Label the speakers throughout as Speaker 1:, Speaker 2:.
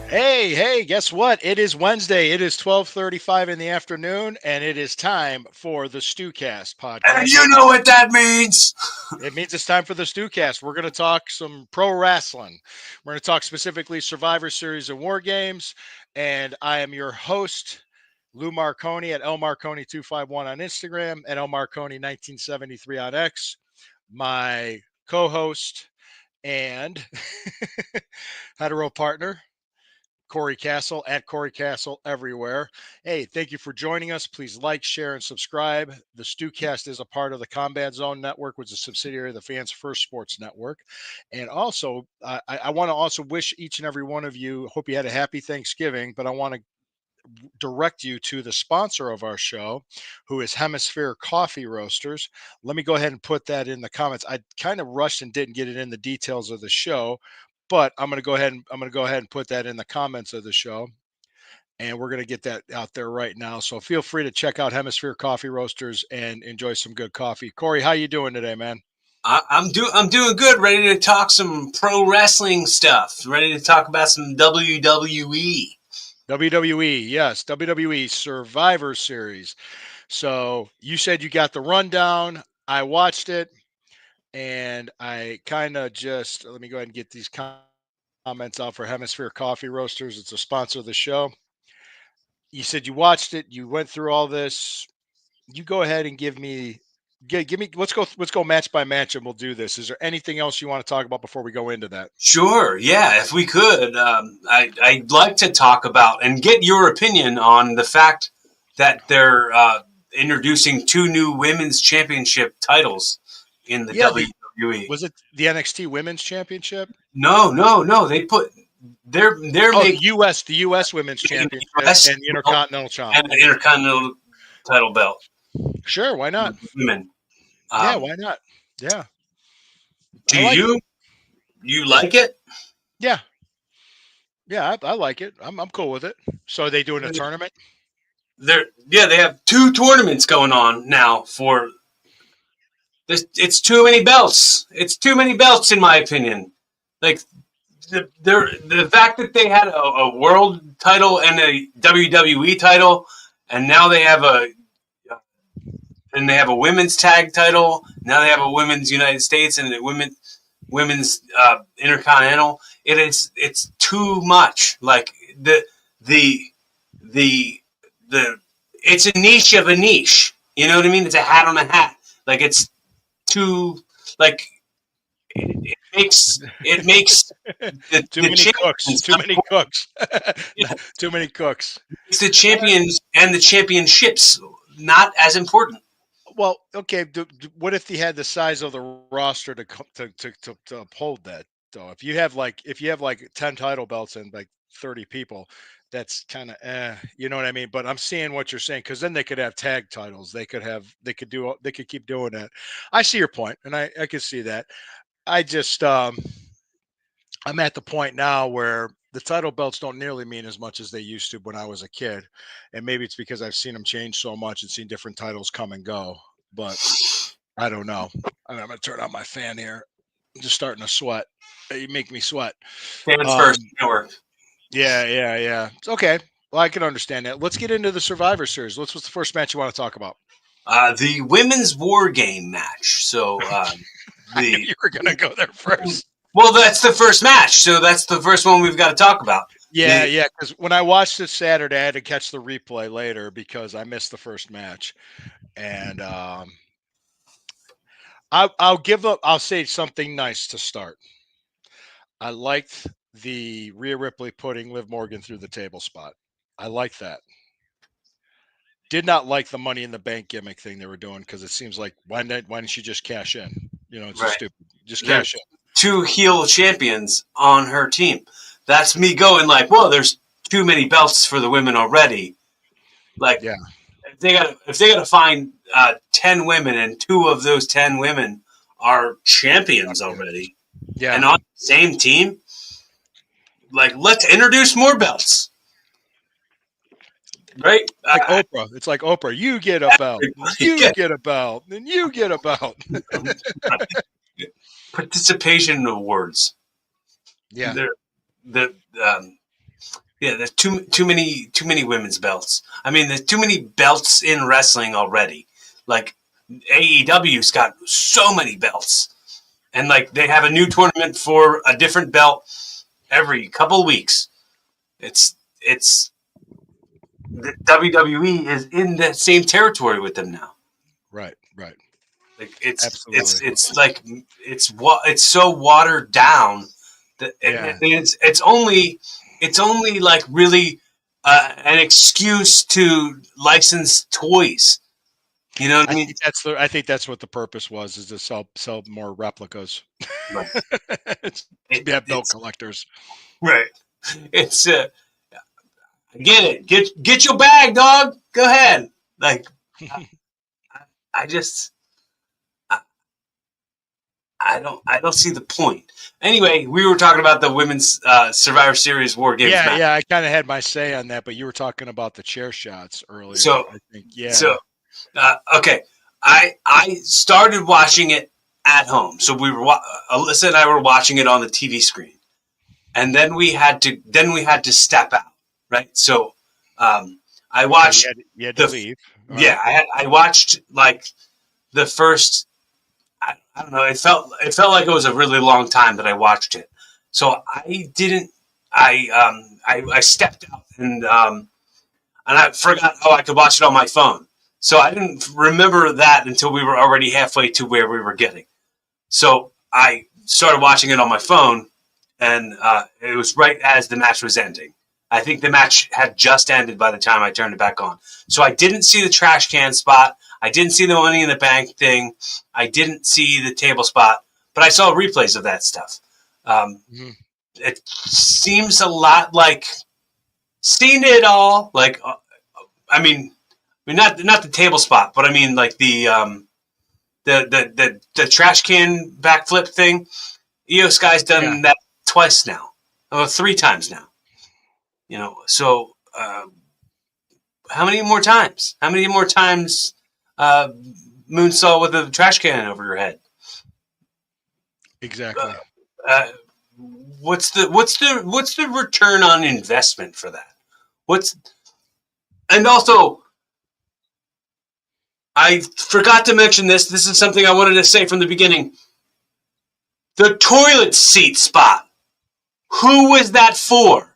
Speaker 1: Hey, guess what? It is Wednesday. It is 12:35 in the afternoon, and it is time for the StewKast
Speaker 2: And
Speaker 1: podcast.
Speaker 2: you know what that means.
Speaker 1: It means it's time for the StewKast. We're going to talk some pro wrestling. We're going to talk specifically Survivor Series and War Games, and I am your host, Lou Marconi at lmarconi251 on Instagram and lmarconi1973 on X. My co-host and hetero partner, Corey Castle at Corey Castle everywhere. Hey, thank you for joining us. Please like, share, and subscribe. The StewCast is a part of the Combat Zone Network, which is a subsidiary of the Fans First Sports Network. And also, I want to also wish each and every one of you, hope you had a happy Thanksgiving, but I want to direct you to the sponsor of our show, who is Hemisphere Coffee Roasters. Let me go ahead and put that in the comments. I kind of rushed and didn't get it in the details of the show, but I'm going to go ahead and put that in the comments of the show, and we're going to get that out there right now. So feel free to check out Hemisphere Coffee Roasters and enjoy some good coffee. Corey, how you doing today, man?
Speaker 2: I'm doing good. Ready to talk some pro wrestling stuff. Ready to talk about some WWE.
Speaker 1: WWE, yes, WWE Survivor Series. So you said you got the rundown. I watched it, and I kind of just let me go ahead and get these comments out for Hemisphere Coffee Roasters. It's a sponsor of the show. You said you watched it, you went through all this. You go ahead and give me let's go match by match, and we'll do this. Is there anything else you want to talk about before we go into that?
Speaker 2: Sure, yeah. If we could, I'd like to talk about and get your opinion on the fact that they're introducing two new women's championship titles in the
Speaker 1: Yeah, the
Speaker 2: WWE.
Speaker 1: was it the NXT Women's Championship?
Speaker 2: No. They're
Speaker 1: Oh,
Speaker 2: making
Speaker 1: the US Women's
Speaker 2: the
Speaker 1: Championship
Speaker 2: U.S.
Speaker 1: and the Intercontinental
Speaker 2: and the
Speaker 1: Champ.
Speaker 2: Intercontinental title belt
Speaker 1: Sure, why
Speaker 2: for
Speaker 1: not?
Speaker 2: women.
Speaker 1: Yeah,
Speaker 2: Um,
Speaker 1: why not? Yeah, I
Speaker 2: do
Speaker 1: like it.
Speaker 2: you like it?
Speaker 1: Yeah, yeah, I like it. I'm cool with it. So are they doing a tournament?
Speaker 2: They have two tournaments going on now for this. It's too many belts. It's too many belts, in my opinion. Like the fact that they had a world title and a WWE title, and now they have a women's tag title. Now they have a women's United States and a women's intercontinental. It's too much. Like the the the it's a niche of a niche. You know what I mean? It's a hat on a hat. Like it's too like it makes
Speaker 1: Too
Speaker 2: the
Speaker 1: many cooks.
Speaker 2: champions
Speaker 1: Too many cooks.
Speaker 2: it
Speaker 1: Too many cooks.
Speaker 2: makes the champions and the championships not as important.
Speaker 1: Well, okay. What if you had the size of the roster to uphold that? Though, if you have like 10 title belts and like 30 people, that's kind of you know what I mean. But I'm seeing what you're saying, because then they could have tag titles. They could keep doing that. I see your point, and I can see that. I just I'm at the point now where the title belts don't nearly mean as much as they used to when I was a kid. And maybe it's because I've seen them change so much and seen different titles come and go. But I don't know. I'm going to turn on my fan here. I'm just starting to sweat. You make me sweat.
Speaker 2: Fans
Speaker 1: Um,
Speaker 2: first network.
Speaker 1: yeah. It's okay. Well, I can understand that. Let's get into the Survivor Series. What's the first match you want to talk about?
Speaker 2: The women's war game match. So
Speaker 1: I knew
Speaker 2: the
Speaker 1: you were going to go there first.
Speaker 2: well, that's the first match. So that's the first one we've got to talk about.
Speaker 1: Yeah. Because when I watched it Saturday, I had to catch the replay later because I missed the first match. And I'll say something nice to start. I liked the Rhea Ripley putting Liv Morgan through the table spot. I like that. Did not like the Money in the Bank gimmick thing they were doing, because it seems like why didn't she just cash in? It's just
Speaker 2: Right.
Speaker 1: stupid. Just
Speaker 2: There's
Speaker 1: cash in.
Speaker 2: two heel champions on her team. That's me going like, well, there's too many belts for the women already. Like
Speaker 1: Yeah,
Speaker 2: if they got to find 10 women and two of those 10 women are champions already
Speaker 1: yeah.
Speaker 2: and on the same team, like let's introduce more belts. Right?
Speaker 1: Like Oprah. It's like Oprah. You get a belt. And you get a belt. And you get a belt.
Speaker 2: Participation awards.
Speaker 1: Yeah.
Speaker 2: They're, the Yeah, there's too many women's belts. I mean, there's too many belts in wrestling already. Like AEW's got so many belts, and like they have a new tournament for a different belt every couple of weeks. It's the WWE is in the same territory with them now.
Speaker 1: Right, right.
Speaker 2: Like it's
Speaker 1: Absolutely.
Speaker 2: it's like it's so watered down that
Speaker 1: Yeah.
Speaker 2: it's only like really an excuse to license toys. You know what I mean?
Speaker 1: I think that's what the purpose was, is to sell more replicas.
Speaker 2: Right.
Speaker 1: To be have belt
Speaker 2: It's
Speaker 1: collectors.
Speaker 2: right. It's get it. Get your bag, dog. Go ahead. Like I just I don't see the point. Anyway, we were talking about the women's Survivor Series War Games
Speaker 1: Yeah,
Speaker 2: match.
Speaker 1: yeah, I kind of had my say on that, but you were talking about the chair shots earlier.
Speaker 2: So
Speaker 1: I think,
Speaker 2: so
Speaker 1: yeah,
Speaker 2: okay, I started watching it at home. So Alyssa and I were watching it on the TV screen, and then we had to step out, right? So I
Speaker 1: so
Speaker 2: watched
Speaker 1: you had to
Speaker 2: the
Speaker 1: leave. All
Speaker 2: yeah
Speaker 1: right.
Speaker 2: I watched like the first. I don't know. It felt like it was a really long time that I watched it. So I didn't. I stepped out and I forgot how I could watch it on my phone. So I didn't remember that until we were already halfway to where we were getting. So I started watching it on my phone, and it was right as the match was ending. I think the match had just ended by the time I turned it back on. So I didn't see the trash can spot. I didn't see the Money in the Bank thing. I didn't see the table spot, but I saw replays of that stuff. Um,
Speaker 1: Mhm.
Speaker 2: it seems a lot like seen it all. Like not the table spot, but I mean like the trash can backflip thing. Io Sky's
Speaker 1: Yeah,
Speaker 2: done that twice now, or 3 times now. So how many more times? How many more times? Uh, Moonsault with a trash can over your head. Uh,
Speaker 1: exactly.
Speaker 2: uh, what's the return on investment for that? What's and also I forgot to mention this. This is something I wanted to say from the beginning. The toilet seat spot. Who was that for?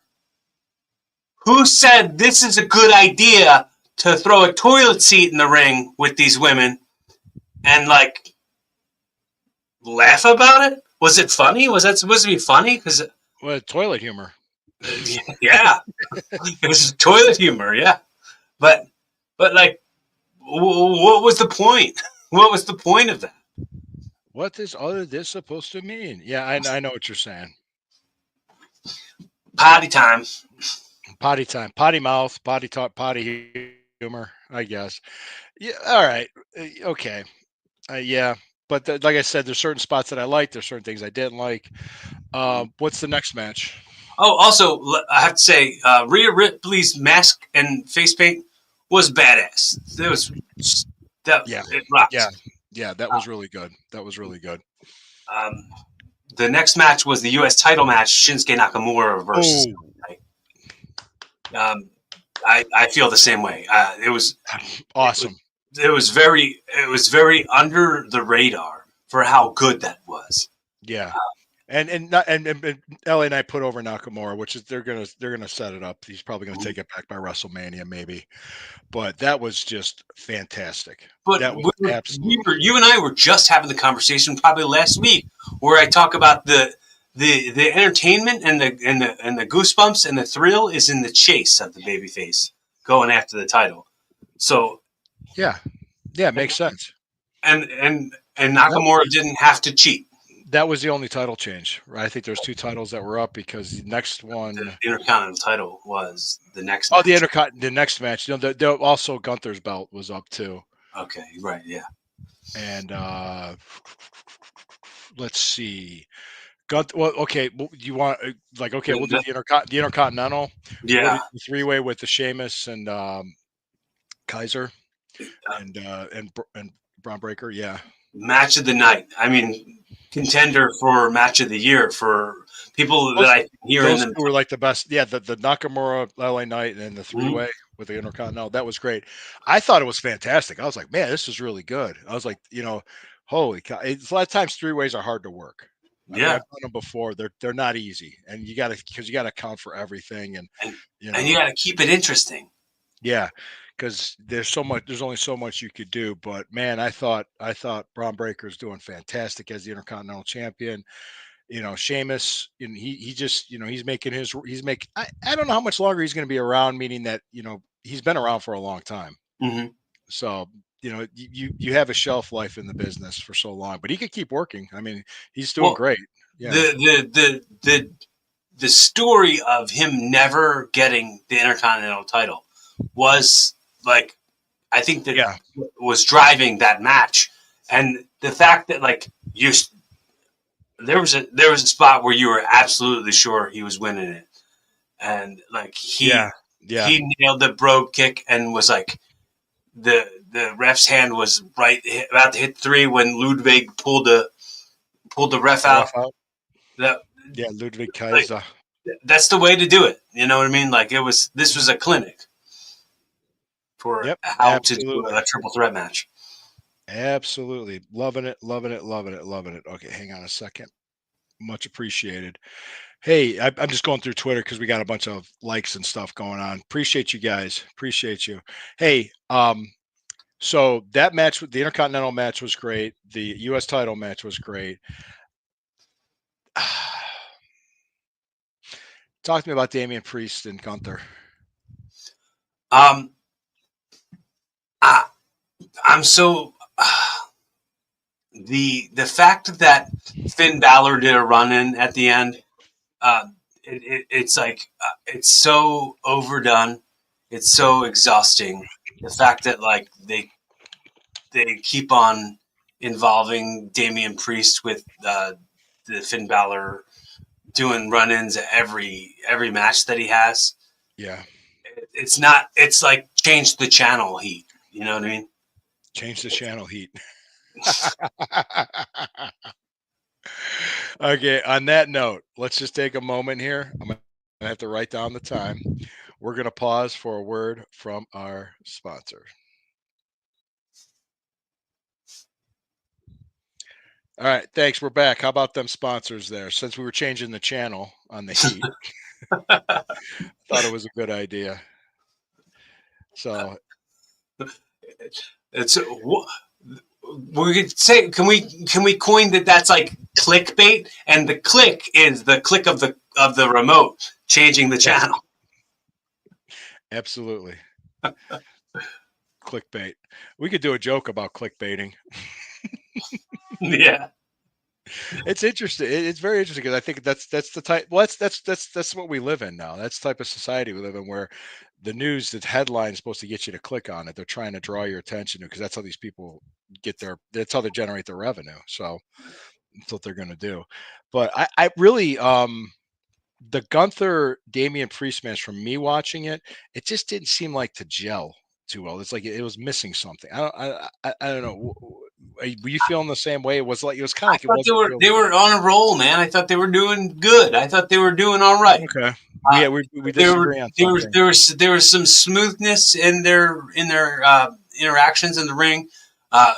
Speaker 2: Who said this is a good idea to throw a toilet seat in the ring with these women and like laugh about it? Was it funny? Was that supposed to be funny? Because
Speaker 1: Well, toilet humor.
Speaker 2: yeah, it was toilet humor. Yeah, but like, what was the point? What was the point of that?
Speaker 1: What is all of this supposed to mean? Yeah, I know what you're saying.
Speaker 2: Party time.
Speaker 1: Potty time, potty mouth, potty talk, potty humor. I guess. Yeah. All right. Okay. Yeah. But like I said, there's certain spots that I liked. There's certain things I didn't like. What's the next match?
Speaker 2: Oh, also, I have to say, Rhea Ripley's mask and face paint was badass. It was that
Speaker 1: Yeah.
Speaker 2: it rocked.
Speaker 1: Yeah. Yeah. That was really good. That was really good.
Speaker 2: Um, the next match was the U.S. title match: Shinsuke Nakamura versus.
Speaker 1: Oh,
Speaker 2: Um, I feel the same way. It was
Speaker 1: awesome.
Speaker 2: it was very under the radar for how good that was.
Speaker 1: Yeah. And LA and I put over Nakamura, which is they're gonna set it up. He's probably gonna take it back by WrestleMania, maybe. But that was just fantastic.
Speaker 2: But
Speaker 1: That was absolute.
Speaker 2: you and I were just having the conversation probably last week where I talk about the entertainment and the goosebumps and the thrill is in the chase of the babyface going after the title. So
Speaker 1: Yeah. Yeah, it makes sense.
Speaker 2: and
Speaker 1: That
Speaker 2: Nakamura didn't have to cheat.
Speaker 1: that was the only title change, right? I think there's two titles that were up because the next
Speaker 2: The
Speaker 1: one.
Speaker 2: Intercontinental title was the next
Speaker 1: Oh,
Speaker 2: match.
Speaker 1: the next match. Also Gunther's belt was up too.
Speaker 2: Okay, right, yeah.
Speaker 1: And let's see. Gunther. Well, okay. You want like okay? We'll do the Intercontinental. What
Speaker 2: Yeah,
Speaker 1: the three way with the Sheamus and Kaiser
Speaker 2: uh,
Speaker 1: and Braun Breaker. Yeah.
Speaker 2: match of the night. I mean, contender for match of the year for people that
Speaker 1: Those
Speaker 2: I hear in
Speaker 1: those
Speaker 2: them.
Speaker 1: 2 were like the best. Yeah, the Nakamura LA Knight and then the
Speaker 2: Mhm.
Speaker 1: three-way with the Intercontinental, that was great. I thought it was fantastic. I was like, "Man, this is really good." I was like, holy cow. It's a lot of times three-ways are hard to work. I mean,
Speaker 2: Yeah,
Speaker 1: I've done them before. They're not easy, and because you gotta account for everything and,
Speaker 2: and
Speaker 1: you
Speaker 2: and you
Speaker 1: know
Speaker 2: got to keep it interesting.
Speaker 1: yeah, because there's only so much you could do, but man, I thought Braun Breaker's doing fantastic as the Intercontinental Champion. Sheamus, and he just, I don't know how much longer he's going to be around, meaning that, he's been around for a long time.
Speaker 2: Hmm.
Speaker 1: So, you have a shelf life in the business for so long, but he could keep working. I mean, he's doing
Speaker 2: Well,
Speaker 1: great. Yeah.
Speaker 2: the story of him never getting the Intercontinental title was like I think that
Speaker 1: Yeah.
Speaker 2: was driving that match, and the fact that like you there was a spot where you were absolutely sure he was winning it, and like
Speaker 1: Yeah. Yeah.
Speaker 2: he nailed the brogue kick and was like the ref's hand was right about to hit three when Ludwig pulled the ref
Speaker 1: The ref
Speaker 2: out.
Speaker 1: out.
Speaker 2: That
Speaker 1: Yeah. Ludwig
Speaker 2: like
Speaker 1: Kaiser.
Speaker 2: that's the way to do it. You know what I mean? Like this was a clinic for
Speaker 1: Yep.
Speaker 2: how to do
Speaker 1: Absolutely.
Speaker 2: a triple threat match.
Speaker 1: Absolutely. Loving it. Loving it. Loving it. Loving it. Okay. Hang on a second. Much appreciated. Hey, I'm just going through Twitter because we got a bunch of likes and stuff going on. Appreciate you guys. Appreciate you. Hey, so that match, the Intercontinental match was great. The U.S. title match was great. Talk to me about Damian Priest and Gunther.
Speaker 2: Um, I, I'm so the fact that Finn Balor did a run in at the end, uh, it's like it's so overdone, it's so exhausting. The fact that like they keep on involving Damian Priest with the Finn Balor doing run-ins at every match that he has.
Speaker 1: Yeah,
Speaker 2: It's not. It's like change the channel heat. You know what I mean?
Speaker 1: change the channel heat. Okay, on that note, let's just take a moment here. I'm going to have to write down the time. We're going to pause for a word from our sponsor. All right, thanks. We're back. How about them sponsors there? Since we were changing the channel on the heat, thought it was a good idea. So,
Speaker 2: It's we could say can we coin that that's like clickbait and the click is the click of the remote changing the
Speaker 1: yes,
Speaker 2: channel.
Speaker 1: absolutely. Clickbait. We could do a joke about clickbaiting.
Speaker 2: Yeah.
Speaker 1: It's interesting. It's very interesting because I think that's the type. Well, that's what we live in now. That's the type of society we live in where the news, the headline is supposed to get you to click on it. They're trying to draw your attention to because that's how these people that's how they generate their revenue. So that's what they're going to do. But I really, the Gunther Damian Priest match, from me watching it, it just didn't seem like to gel too well. It's like it was missing something. I don't know. Were you feeling the same way? It was kind of
Speaker 2: I
Speaker 1: like it
Speaker 2: thought
Speaker 1: wasn't
Speaker 2: they
Speaker 1: really
Speaker 2: were on a roll, man. I thought they were doing good. I thought they were doing all right.
Speaker 1: okay.
Speaker 2: Uh,
Speaker 1: We disagree on something.
Speaker 2: there was some smoothness in their interactions in the ring. Uh,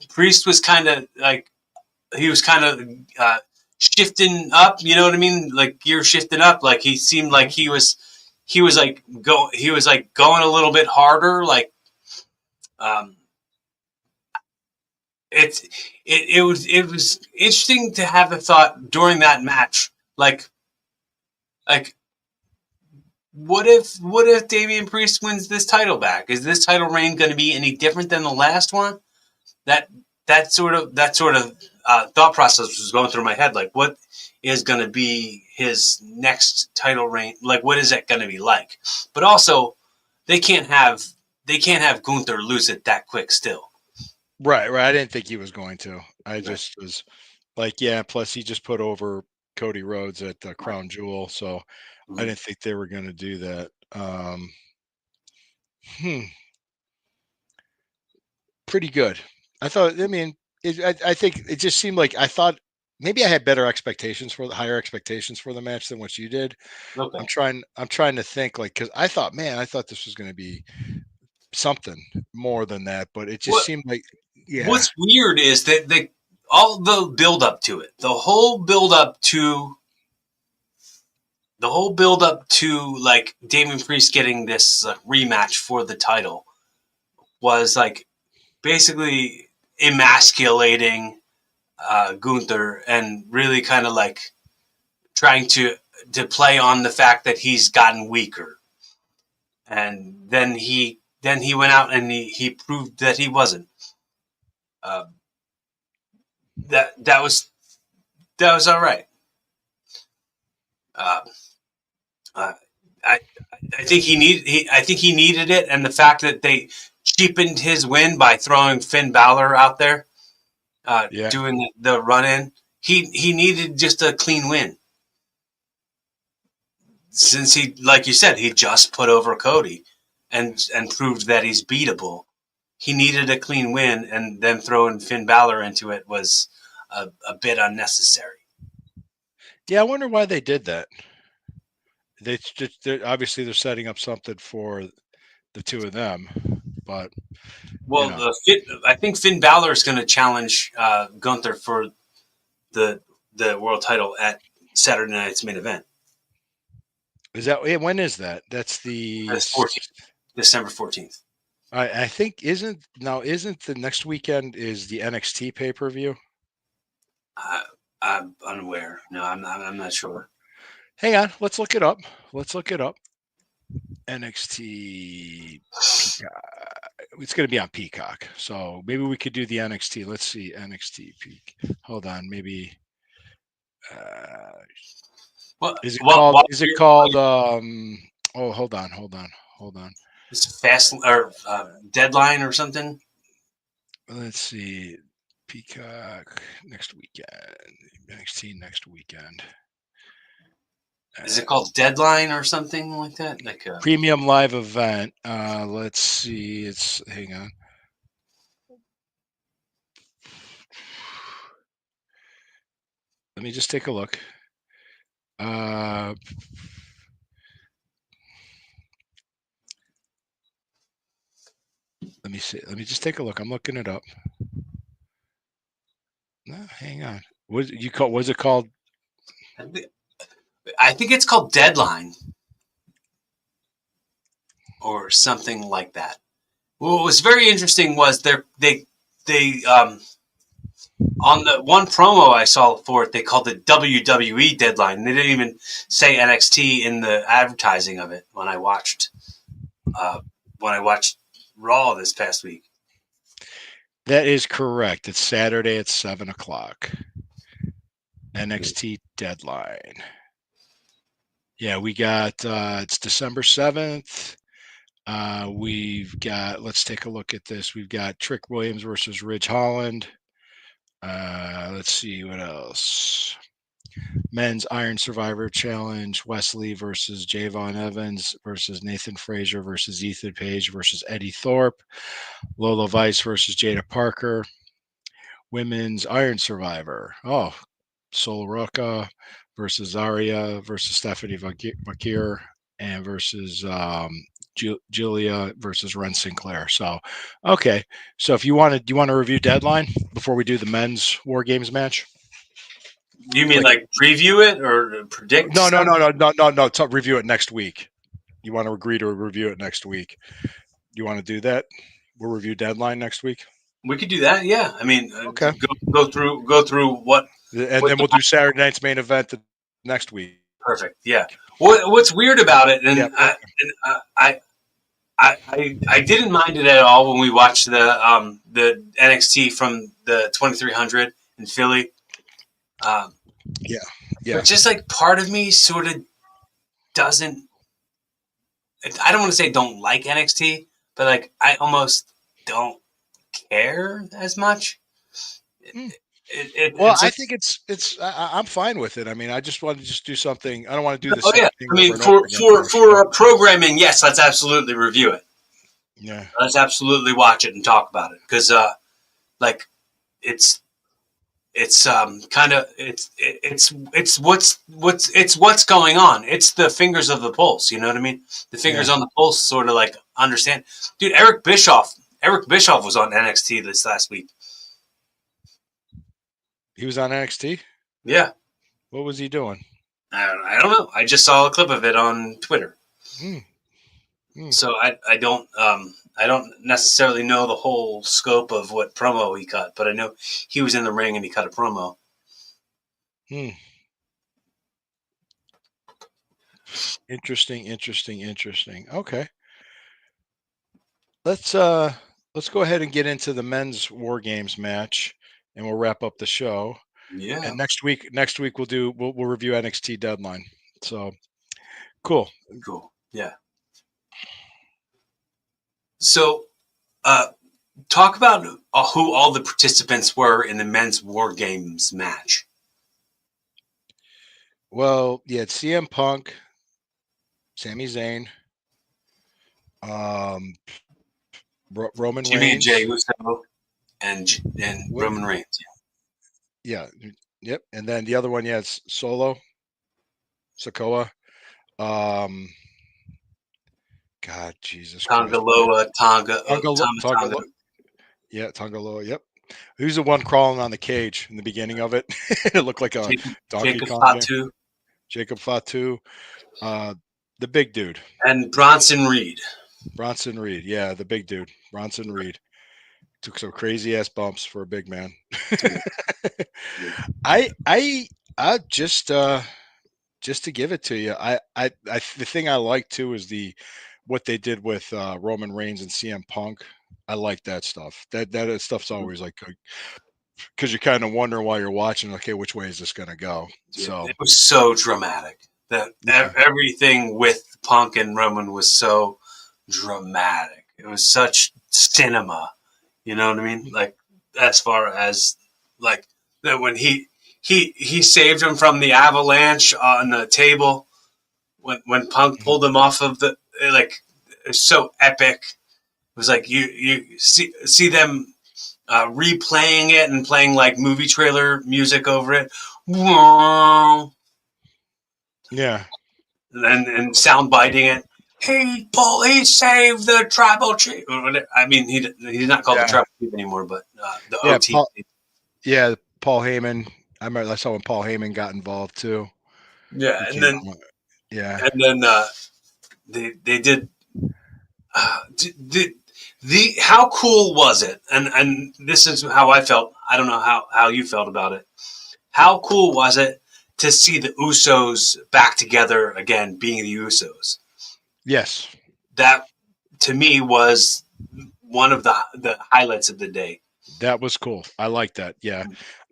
Speaker 2: Priest was kind of like he was kind of shifting up. You know what I mean? Like gear shifting up. Like he seemed like
Speaker 1: Mhm.
Speaker 2: he was like going a little bit harder. Like um, it's it was interesting to have the thought during that match. Like what if Damian Priest wins this title back? Is this title reign going to be any different than the last one? That that sort of thought process was going through my head. Like, what is going to be his next title reign? Like, what is that going to be like? But also, they can't have they can't have Gunther lose it that quick. Still,
Speaker 1: Right, right. I didn't think he was going to. I
Speaker 2: right,
Speaker 1: just was like, yeah. Plus, he just put over Cody Rhodes at the
Speaker 2: right.
Speaker 1: Crown Jewel, so I
Speaker 2: Mm-hmm.
Speaker 1: didn't think they were going to do that. Hmm, pretty good. I thought. I mean, I think it just seemed like I thought maybe I had better expectations for the higher expectations for the match than what you did.
Speaker 2: Okay.
Speaker 1: I'm trying to think like because I thought, man, I thought this was going to be something more than that, but it just
Speaker 2: What
Speaker 1: seemed like, yeah,
Speaker 2: What's weird is that all the build up to it, the whole build up to like Damian Priest getting this rematch for the title was like basically emasculating Gunther and really kind of like trying to play on the fact that he's gotten weaker. And then he went out and he proved that he wasn't. Uh, that was all right. Uh, uh, I I think I think he needed it, and the fact that they cheapened his win by throwing Finn Balor out there,
Speaker 1: yeah,
Speaker 2: doing the run in. He needed just a clean win, since he, like you said, he just put over Cody, and proved that he's beatable. He needed a clean win, and then throwing Finn Balor into it was a bit unnecessary.
Speaker 1: yeah. I wonder why they did that. Obviously they're setting up something for the two of them, but you
Speaker 2: Well,
Speaker 1: know,
Speaker 2: I think Finn Balor is going to challenge Gunther for the the world title at Saturday night's main event.
Speaker 1: is that when is that? That's the
Speaker 2: That's 14th, December 14th.
Speaker 1: I think isn't the next weekend is the NXT pay-per-view?
Speaker 2: I'm unaware. No, I'm not sure.
Speaker 1: Hang on, let's look it up. Let's look it up. NXT Peacock. It's going to be on Peacock, so maybe we could do the NXT. Let's see NXT Peak. Hold on, maybe. Uh,
Speaker 2: Well,
Speaker 1: is it
Speaker 2: well,
Speaker 1: called?
Speaker 2: while
Speaker 1: Is it
Speaker 2: you're,
Speaker 1: called? Oh, hold on.
Speaker 2: it's fast or deadline or something.
Speaker 1: Let's see. Peacock next weekend. NXT next weekend.
Speaker 2: Is it called Deadline or something like that? Like
Speaker 1: Premium live event. Let's see. It's hang on. Let me just take a look. Uh, let me see. Let me just take a look. I'm looking it up. No, hang on. What you call? Was it called?
Speaker 2: I think it's called Deadline or something like that. What was very interesting was they on the one promo I saw for it, they called it WWE Deadline. They didn't even say NXT in the advertising of it when I watched uh, Raw this past week.
Speaker 1: That is correct. It's Saturday at 7:00. NXT deadline. Yeah, we got. It's December 7th. We've got. Let's take a look at this. We've got Trick Williams versus Ridge Holland. Let's see what else. Men's Iron Survivor Challenge: Wesley versus Javon Evans versus Nathan Frazier versus Ethan Page versus Eddie Thorpe. Lola Vice versus Jada Parker. Women's Iron Survivor. Oh, Sol Roca versus Zaria versus Stephanie Vakir and versus Julia versus Ren Sinclair. So, okay. So if you want to, do you want to review Deadline before we do the men's War Games match?
Speaker 2: You mean
Speaker 1: Like,
Speaker 2: like preview it or predict
Speaker 1: no, no,
Speaker 2: stuff?
Speaker 1: no, no, no, no, no. Review it next week. You want to agree to review it next week? You want to do that? We'll review Deadline next week.
Speaker 2: We could do that. Yeah, I mean,
Speaker 1: Okay.
Speaker 2: go through
Speaker 1: And
Speaker 2: what
Speaker 1: then
Speaker 2: the
Speaker 1: we'll do Saturday night's main event the next week.
Speaker 2: perfect. Yeah. What's weird about it,
Speaker 1: Yeah.
Speaker 2: and
Speaker 1: Perfect.
Speaker 2: I didn't mind it at all when we watched the NXT from the 2300 in Philly. Um,
Speaker 1: Yeah. Yeah.
Speaker 2: but just like part of me sort of doesn't. I don't want to say don't like NXT, but like I almost don't care as much.
Speaker 1: Mm. Well,
Speaker 2: It's
Speaker 1: I
Speaker 2: like,
Speaker 1: think I'm fine with it. I mean, I just want to just do something. I don't want to do the
Speaker 2: oh
Speaker 1: same
Speaker 2: yeah,
Speaker 1: thing
Speaker 2: I
Speaker 1: over
Speaker 2: mean
Speaker 1: and over again for our show.
Speaker 2: for programming, yes, let's absolutely review it.
Speaker 1: Yeah.
Speaker 2: Let's absolutely watch it and talk about it because like it's kind of it's what's going on. It's the fingers of the pulse. You know what I mean? The fingers
Speaker 1: Yeah.
Speaker 2: on the pulse, sort of like understand. Dude, Eric Bischoff was on NXT this last week.
Speaker 1: He was on NXT.
Speaker 2: Yeah,
Speaker 1: What was he doing?
Speaker 2: I don't know. I just saw a clip of it on Twitter.
Speaker 1: Hmm. Hmm.
Speaker 2: So I don't necessarily know the whole scope of what promo he cut, but I know he was in the ring and he cut a promo.
Speaker 1: Hmm. Interesting. Interesting. Interesting. Okay. Let's go ahead and get into the men's War Games match, and we'll wrap up the show.
Speaker 2: Yeah,
Speaker 1: And next week we'll review NXT Deadline. So cool.
Speaker 2: cool. Yeah. So talk about who all the participants were in the men's War Games match.
Speaker 1: Well, you had CM Punk, Sami Zayn, Roman
Speaker 2: Jimmy J.
Speaker 1: Reigns.
Speaker 2: Uso and
Speaker 1: What?
Speaker 2: Roman Reigns.
Speaker 1: Yeah. Yep. And then the other one, yeah, it's Solo, Sokoa. Um, God, Jesus Christ.
Speaker 2: Tongaloa, Tonga,
Speaker 1: Tongaloa.
Speaker 2: Tonga.
Speaker 1: Yeah, Tongaloa. Yep. Who's the one crawling on the cage in the beginning of it? It looked like a Donkey
Speaker 2: Jacob
Speaker 1: Kong game.
Speaker 2: Fatu,
Speaker 1: Jacob Fatu, the big dude,
Speaker 2: and Bronson Reed.
Speaker 1: Bronson Reed. Yeah, the big dude, Bronson Reed. Took some crazy ass bumps for a big man. I just to give it to you. The thing I like too is what they did with Roman Reigns and CM Punk. I like that stuff. That stuff's always like because you kind of wonder while you're watching. Okay, which way is this going to go? So
Speaker 2: It was so dramatic. That
Speaker 1: yeah,
Speaker 2: everything with Punk and Roman was so dramatic. It was such cinema. You know what I mean? Like as far as like that when he saved him from the avalanche on the table when Punk pulled him off of the like it's so epic. It was like you see them replaying it and playing like movie trailer music over it.
Speaker 1: yeah,
Speaker 2: And sound biting it. He saved the tribal chief. I mean, he's not called the
Speaker 1: yeah,
Speaker 2: tribal chief anymore, but the
Speaker 1: yeah.
Speaker 2: OT.
Speaker 1: Paul Heyman. I saw when Paul Heyman got involved too.
Speaker 2: Yeah,
Speaker 1: He came out. Yeah.
Speaker 2: and then they did the how cool was it? And this is how I felt. I don't know how you felt about it. How cool was it to see the Usos back together again, being the Usos?
Speaker 1: Yes.
Speaker 2: That to me was one of the highlights of the day.
Speaker 1: That was cool. I like that. Yeah.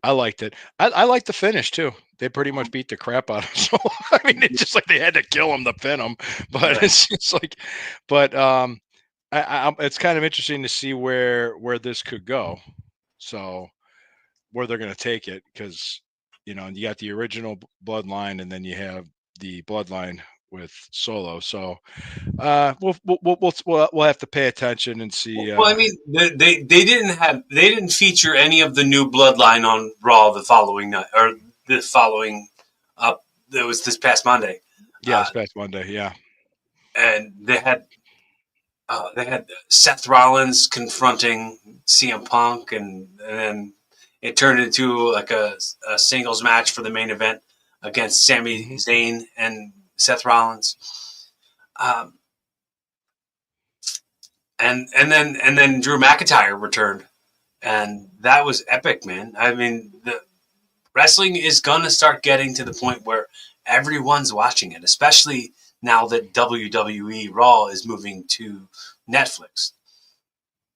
Speaker 1: I liked it. I like the finish too. They pretty much beat the crap out of him. So I mean, it's just like they had to kill him to pin him. But
Speaker 2: Right.
Speaker 1: it's just like, but it's kind of interesting to see where this could go. So where they're going to take it because you got the original bloodline and then you have the bloodline with Solo. So we'll have to pay attention and see.
Speaker 2: Well, I mean, they didn't feature any of the new bloodline on Raw the following night or the following up. That was this past Monday.
Speaker 1: Yeah, it's past Monday. Yeah.
Speaker 2: And they had Seth Rollins confronting CM Punk, and then it turned into like a singles match for the main event against Sami Zayn and Seth Rollins. And then Drew McIntyre returned, and that was epic, man. I mean, the wrestling is gonna start getting to the point where everyone's watching it, especially now that WWE Raw is moving to Netflix,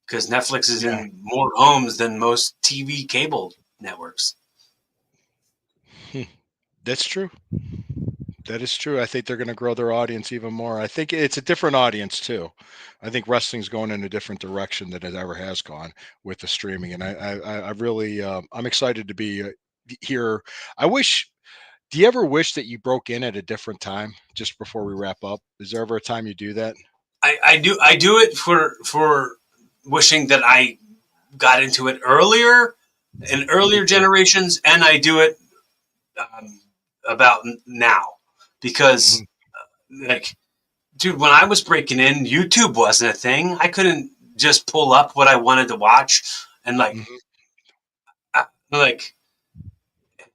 Speaker 2: because Netflix is
Speaker 1: Yeah.
Speaker 2: in more homes than most TV cable networks.
Speaker 1: That's true. That is true. I think they're going to grow their audience even more. I think it's a different audience too. I think wrestling's going in a different direction than it ever has gone with the streaming, and I really, I'm excited to be here. I wish. Do you ever wish that you broke in at a different time just before we wrap up? Is there ever a time you do that?
Speaker 2: I do it for wishing that I got into it earlier, in earlier generations, and I do it about now because, like, dude, when I was breaking in, YouTube wasn't a thing. I couldn't just pull up what I wanted to watch and like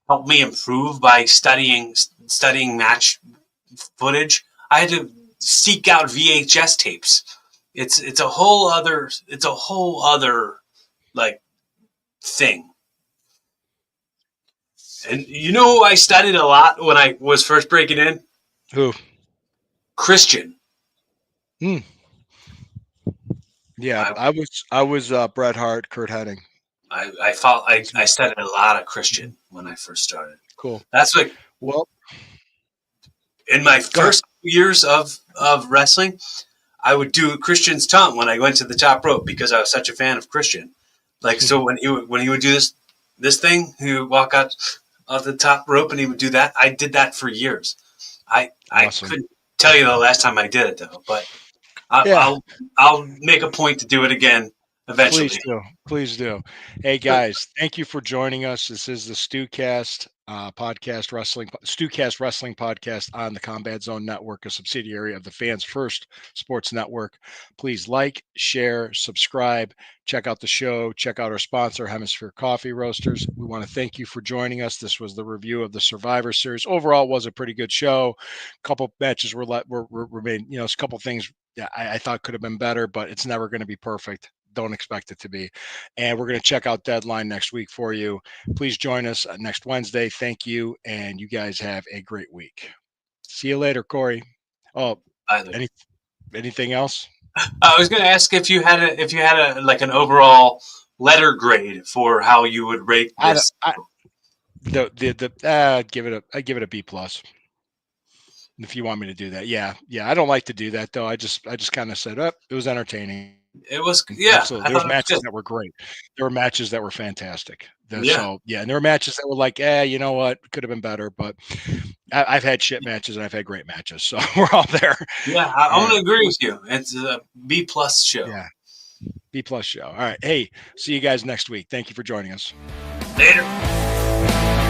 Speaker 2: help me improve by studying match footage. I had to seek out VHS tapes. It's a whole other like thing. And you know who I studied a lot when I was first breaking in?
Speaker 1: Who?
Speaker 2: Christian.
Speaker 1: Hmm. Yeah, I was Bret Hart, Kurt Hennig.
Speaker 2: I studied a lot of Christian when I first started.
Speaker 1: Cool.
Speaker 2: That's like
Speaker 1: Well,
Speaker 2: in my
Speaker 1: go ahead.
Speaker 2: first years of wrestling, I would do Christian's tongue when I went to the top rope because I was such a fan of Christian. Like, so when he would do this thing, he would walk out of the top rope and he would do that. I did that for years. I
Speaker 1: Awesome.
Speaker 2: couldn't tell you the last time I did it though, but
Speaker 1: Yeah,
Speaker 2: I'll make a point to do it again eventually.
Speaker 1: please do. Please do. Hey guys, thank you for joining us. This is the StewKast StewKast Wrestling Podcast on the Combat Zone Network, a subsidiary of the Fans First Sports Network. Please like, share, subscribe, check out the show, check out our sponsor, Hemisphere Coffee Roasters. We want to thank you for joining us. This was the review of the Survivor Series. Overall, it was a pretty good show. A couple matches were made, a couple things I thought could have been better, but it's never going to be perfect. Don't expect it to be. And we're going to check out Deadline next week for you. Please join us next Wednesday. Thank you. And you guys have a great week. See you later, Corey. Oh, anything else?
Speaker 2: I was going to ask if you had a like an overall letter grade for how you would rate this.
Speaker 1: I'd give it a B plus. If you want me to do that. Yeah. I don't like to do that though. I just kind of said, it was entertaining.
Speaker 2: It was,
Speaker 1: Absolutely. There was matches
Speaker 2: was
Speaker 1: that were great. There were matches that were fantastic.
Speaker 2: Yeah.
Speaker 1: So and there were matches that were like, you know what, could have been better. But I've had shit matches and I've had great matches, so we're all there.
Speaker 2: Yeah, I'm gonna agree with you. It's a B plus show.
Speaker 1: Yeah, B plus show. All right. Hey, see you guys next week. Thank you for joining us.
Speaker 2: Later.